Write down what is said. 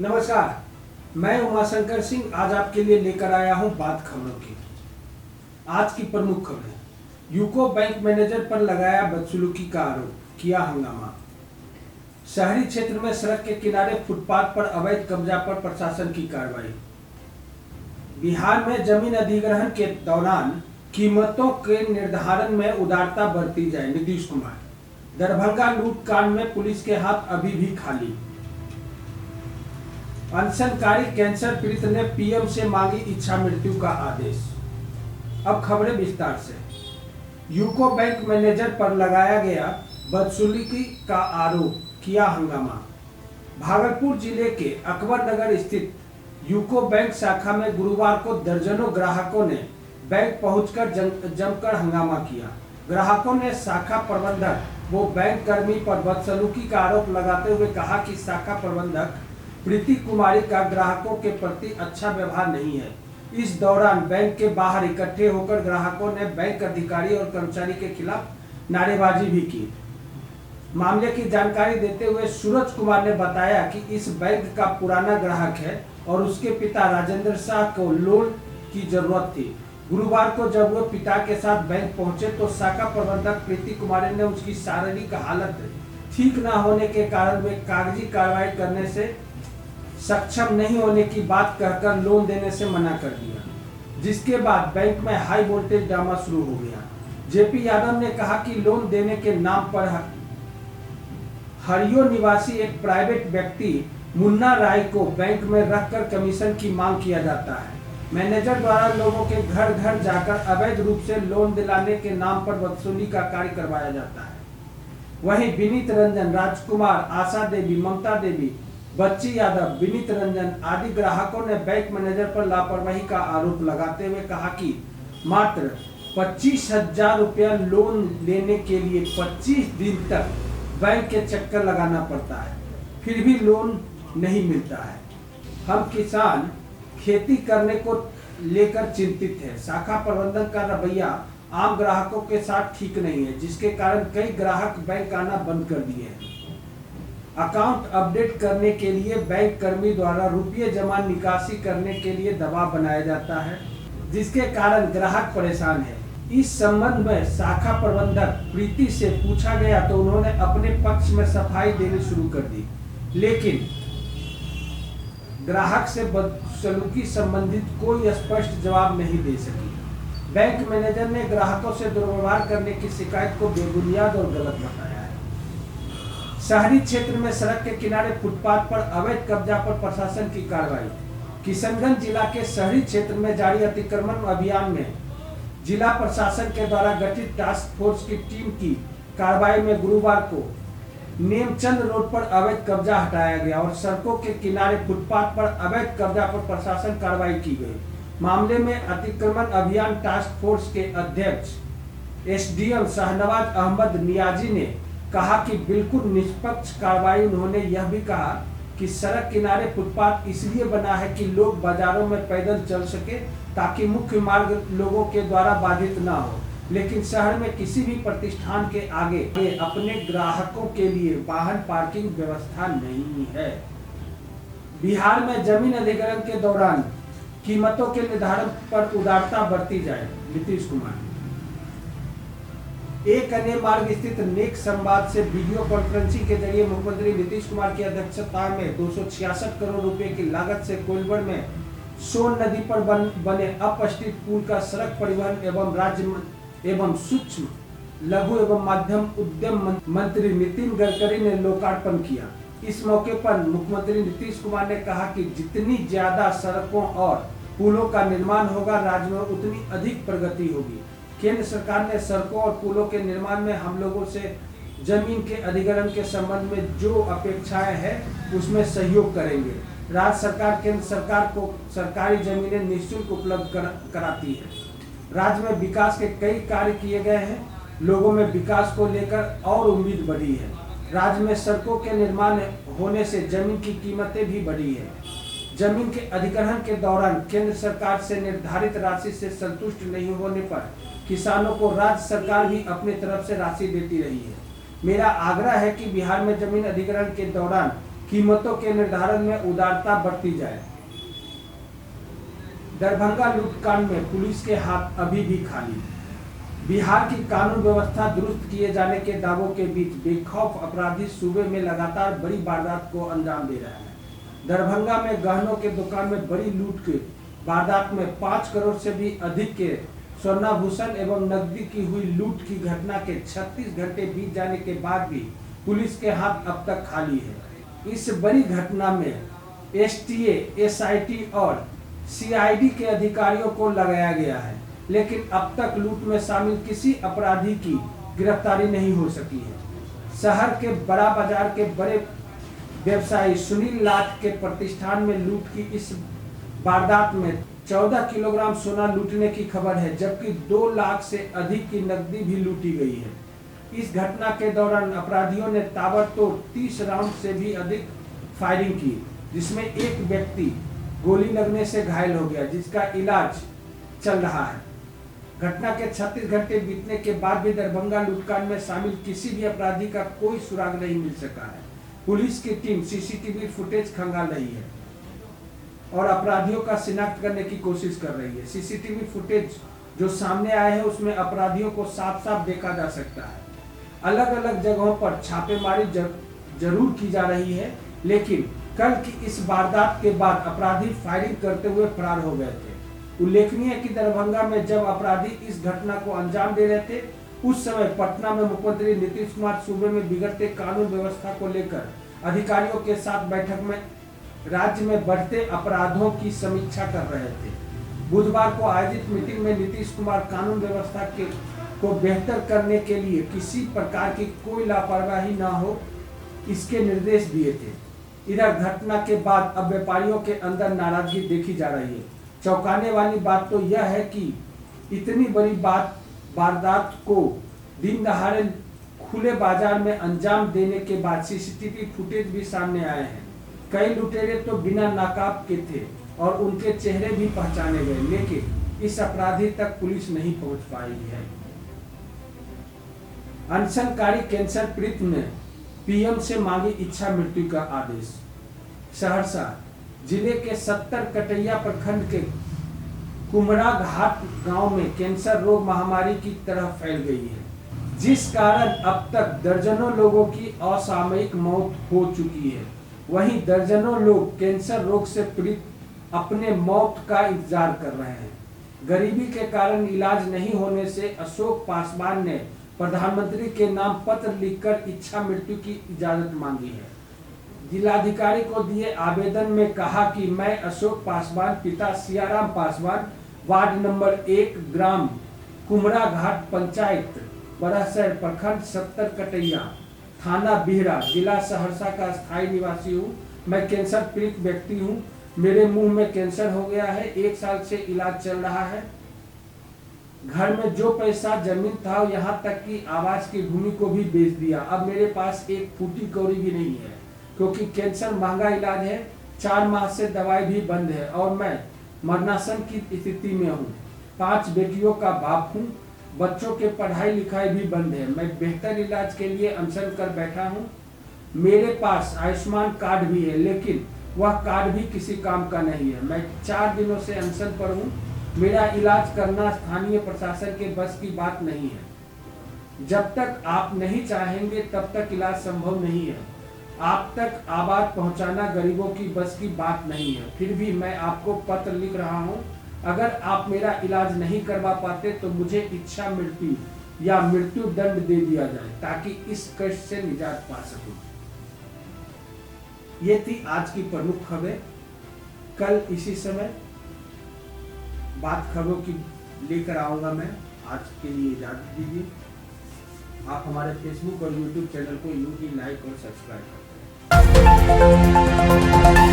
नमस्कार, मैं उमाशंकर सिंह आज आपके लिए लेकर आया हूं बात खबरों की। आज की प्रमुख खबरें। यूको बैंक मैनेजर पर लगाया बदसलूकी का आरोप, किया हंगामा। शहरी क्षेत्र में सड़क के किनारे फुटपाथ पर अवैध कब्जा पर प्रशासन की कार्रवाई। बिहार में जमीन अधिग्रहण के दौरान कीमतों के निर्धारण में उदारता बरती जाए, नीतीश कुमार। दरभंगा लूट कांड में पुलिस के हाथ अभी भी खाली। अनशनकारी कैंसर पीड़ित ने पीएम से मांगी इच्छा मृत्यु का आदेश। अब खबरें विस्तार से। यूको बैंक मैनेजर पर लगाया गया बदसलूकी का आरोप, किया हंगामा। भागलपुर जिले के अकबर नगर स्थित यूको बैंक शाखा में गुरुवार को दर्जनों ग्राहकों ने बैंक पहुंचकर जमकर हंगामा किया। ग्राहकों ने शाखा प्रबंधक वो बैंक कर्मी पर बदसलूकी का आरोप लगाते हुए कहा कि शाखा प्रबंधक प्रीति कुमारी का ग्राहकों के प्रति अच्छा व्यवहार नहीं है। इस दौरान बैंक के बाहर इकट्ठे होकर ग्राहकों ने बैंक अधिकारी और कर्मचारी के खिलाफ नारेबाजी भी की। मामले की जानकारी देते हुए सूरज कुमार ने बताया कि इस बैंक का पुराना ग्राहक है और उसके पिता राजेंद्र शाह को लोन की जरूरत थी। गुरुवार को जब वो पिता के साथ बैंक पहुंचे तो शाखा प्रबंधक प्रीति कुमारी ने उसकी शारीरिक हालत ठीक न होने के कारण वे कागजी कार्रवाई करने से सक्षम नहीं होने की बात कहकर लोन देने से मना कर दिया, जिसके बाद बैंक में हाई वोल्टेज ड्रामा शुरू हो गया। जेपी यादव ने कहा कि लोन देने के नाम पर हरियो निवासी एक प्राइवेट व्यक्ति मुन्ना राय को बैंक में रखकर कमीशन की मांग किया जाता है। मैनेजर द्वारा लोगों के घर घर जाकर अवैध रूप से लोन दिलाने के नाम पर वसूली का कार्य करवाया जाता है। वहीं विनीत रंजन, राजकुमार, आशा देवी, ममता देवी, बच्ची यादव, विनीत रंजन आदि ग्राहकों ने बैंक मैनेजर पर लापरवाही का आरोप लगाते हुए कहा कि मात्र 25,000 रुपया लोन लेने के लिए 25 दिन तक बैंक के चक्कर लगाना पड़ता है, फिर भी लोन नहीं मिलता है। हम किसान खेती करने को लेकर चिंतित हैं। शाखा प्रबंधन का रवैया आम ग्राहकों के साथ ठीक नहीं है, जिसके कारण कई ग्राहक बैंक आना बंद कर दिए हैं। अकाउंट अपडेट करने के लिए बैंक कर्मी द्वारा रुपये जमा निकासी करने के लिए दबाव बनाया जाता है, जिसके कारण ग्राहक परेशान है। इस संबंध में शाखा प्रबंधक प्रीति से पूछा गया तो उन्होंने अपने पक्ष में सफाई देनी शुरू कर दी, लेकिन ग्राहक से बदसलूकी संबंधित कोई स्पष्ट जवाब नहीं दे सकी। बैंक मैनेजर ने ग्राहकों से दुर्व्यवहार करने की शिकायत को बेबुनियाद और गलत बताया। शहरी क्षेत्र में सड़क के किनारे फुटपाथ पर अवैध कब्जा पर प्रशासन की कार्रवाई। किशनगंज जिला के शहरी क्षेत्र में जारी अतिक्रमण अभियान में जिला प्रशासन के द्वारा गठित टास्क फोर्स की टीम की कार्रवाई में गुरुवार को नेमचंद रोड पर अवैध कब्जा हटाया गया और सड़कों के किनारे फुटपाथ पर अवैध कब्जा पर प्रशासन कार्रवाई की गई। मामले में अतिक्रमण अभियान टास्क फोर्स के अध्यक्ष एसडीएम शाहनवाज अहमद नियाजी ने कहा कि बिल्कुल निष्पक्ष कार्रवाई। उन्होंने यह भी कहा कि सड़क किनारे फुटपाथ इसलिए बना है कि लोग बाजारों में पैदल चल सके ताकि मुख्य मार्ग लोगों के द्वारा बाधित न हो, लेकिन शहर में किसी भी प्रतिष्ठान के आगे अपने ग्राहकों के लिए वाहन पार्किंग व्यवस्था नहीं है। बिहार में जमीन अधिग्रहण के दौरान कीमतों के निर्धारण पर उदारता बरती जाए, नीतीश कुमार। एक अन्य मार्ग स्थित नेक संवाद से वीडियो कॉन्फ्रेंसिंग के जरिए मुख्यमंत्री नीतीश कुमार की अध्यक्षता में 266 करोड़ रुपए की लागत से कोइलवर में सोन नदी पर बने अपस्ट्रीट पुल का सड़क परिवहन एवं राज्य एवं सूक्ष्म लघु एवं मध्यम उद्यम मंत्री नितिन गडकरी ने लोकार्पण किया। इस मौके पर मुख्यमंत्री नीतीश कुमार ने कहा कि जितनी ज्यादा सड़कों और पुलों का निर्माण होगा, राज्य में उतनी अधिक प्रगति होगी। केंद्र सरकार ने सड़कों और पुलों के निर्माण में हम लोगों से जमीन के अधिग्रहण के संबंध में जो अपेक्षाएं हैं उसमें सहयोग करेंगे। राज्य सरकार केंद्र सरकार को सरकारी जमीनें निःशुल्क उपलब्ध कराती है। राज्य में विकास के कई कार्य किए गए हैं। लोगों में विकास को लेकर और उम्मीद बढ़ी है। राज्य में सड़कों के निर्माण होने से जमीन की कीमतें भी बढ़ी है। जमीन के अधिग्रहण के दौरान केंद्र सरकार से निर्धारित राशि से संतुष्ट नहीं होने पर किसानों को राज्य सरकार भी अपनी तरफ से राशि देती रही है। मेरा आग्रह है कि बिहार में जमीन अधिग्रहण के दौरान कीमतों के निर्धारण में उदारता बरती जाए। दरभंगा लूटकांड में पुलिस के हाथ अभी भी खाली। बिहार की कानून व्यवस्था दुरुस्त किए जाने के दावों के बीच बेखौफ अपराधी सूबे में लगातार बड़ी वारदात को अंजाम दे रहे हैं। दरभंगा में गहनों के दुकान में बड़ी लूट के वारदात में 5 करोड़ से भी अधिक के स्वर्णाभूषण एवं नकदी की हुई लूट की घटना के 36 घंटे बीत जाने के बाद भी पुलिस के हाथ अब तक खाली है। इस बड़ी घटना में एसटीए, एसआईटी और सीआईडी के अधिकारियों को लगाया गया है, लेकिन अब तक लूट में शामिल किसी अपराधी की गिरफ्तारी नहीं हो सकी है। शहर के बड़ा बाजार के बड़े व्यवसायी सुनील लाट के प्रतिष्ठान में लूट की इस वारदात में 14 किलोग्राम सोना लूटने की खबर है, जबकि 2 लाख से अधिक की नकदी भी लूटी गई है। इस घटना के दौरान अपराधियों ने ताबड़तोड़ 30 राउंड से भी अधिक फायरिंग की, जिसमें एक व्यक्ति गोली लगने से घायल हो गया, जिसका इलाज चल रहा है। घटना के 36 घंटे बीतने के बाद भी दरभंगा लूटकांड में शामिल किसी भी अपराधी का कोई सुराग नहीं मिल सका है। पुलिस की टीम सीसीटीवी फुटेज खंगाल रही है और अपराधियों का शिनाख्त करने की कोशिश कर रही है। सीसीटीवी फुटेज जो सामने आए हैं उसमें अपराधियों को साफ साफ देखा जा सकता है। अलग अलग जगहों पर छापेमारी जरूर की जा रही है, लेकिन कल की इस वारदात के बाद अपराधी फायरिंग करते हुए फरार हो गए थे। उल्लेखनीय है कि दरभंगा में जब अपराधी इस घटना को अंजाम दे रहे थे, उस समय पटना में मुख्यमंत्री नीतीश कुमार सूबे में बिगड़ते कानून व्यवस्था को लेकर अधिकारियों के साथ बैठक में राज्य में बढ़ते अपराधों की समीक्षा कर रहे थे। बुधवार को आयोजित मीटिंग में नीतीश कुमार कानून व्यवस्था को बेहतर करने के लिए किसी प्रकार की कोई लापरवाही न हो, इसके निर्देश दिए थे। इधर घटना के बाद अब व्यापारियों के अंदर नाराजगी देखी जा रही है। चौंकाने वाली बात तो यह है कि इतनी बड़ी वारदात को दिन दहाड़े खुले बाजार में अंजाम देने के बाद सीसीटीवी फुटेज भी सामने आए हैं। कई लुटेरे तो बिना नकाब के थे और उनके चेहरे भी पहचाने गए, लेकिन इस अपराधी तक पुलिस नहीं पहुंच पाई है। अनशनकारी कैंसर पीड़ित ने पीएम से मांगी इच्छा मृत्यु का आदेश। सहरसा जिले के 70 कटैया प्रखंड के कुमरा घाट गांव में कैंसर रोग महामारी की तरह फैल गई है, जिस कारण अब तक दर्जनों लोगों की असामयिक मौत हो चुकी है। वहीं दर्जनों लोग कैंसर रोग से पीड़ित अपने मौत का इंतजार कर रहे हैं। गरीबी के कारण इलाज नहीं होने से अशोक पासवान ने प्रधानमंत्री के नाम पत्र लिखकर इच्छा मृत्यु की इजाजत मांगी है। जिलाधिकारी को दिए आवेदन में कहा कि मैं अशोक पासवान पिता सियाराम पासवान, वार्ड नंबर 1, ग्राम कुमरा घाट, पंचायत बड़ासर, प्रखंड 70 कटैया, थाना बिहरा, जिला सहरसा का स्थायी निवासी हूँ। मैं कैंसर पीड़ित व्यक्ति हूँ। मेरे मुंह में कैंसर हो गया है। 1 साल से इलाज चल रहा है। घर में जो पैसा जमीन था, यहाँ तक कि आवास की भूमि को भी बेच दिया। अब मेरे पास एक फूटी कौड़ी भी नहीं है, क्योंकि कैंसर महंगा इलाज है। 4 माह से दवाई भी बंद है और मैं मरणासन की स्थिति में हूँ। 5 बेटियों का बाप हूँ। बच्चों के पढ़ाई लिखाई भी बंद है। मैं बेहतर इलाज के लिए अनशन कर बैठा हूँ। मेरे पास आयुष्मान कार्ड भी है, लेकिन वह कार्ड भी किसी काम का नहीं है। मैं 4 दिनों से अनशन पर हूँ। मेरा इलाज करना स्थानीय प्रशासन के बस की बात नहीं है। जब तक आप नहीं चाहेंगे तब तक इलाज संभव नहीं है। आप तक आवाज पहुंचाना गरीबों की बस की बात नहीं है। फिर भी मैं आपको पत्र लिख रहा हूं। अगर आप मेरा इलाज नहीं करवा पाते तो मुझे इच्छा मृत्यु या मृत्यु दंड दे दिया जाए, ताकि इस कष्ट से निजात पा सकूं। ये थी आज की प्रमुख खबरें। कल इसी समय बात खबरों की लेकर आऊंगा मैं। आज के लिए इजाजत दीजिए। आप हमारे फेसबुक और यूट्यूब चैनल को यूं ही लाइक और सब्सक्राइब करते हैं।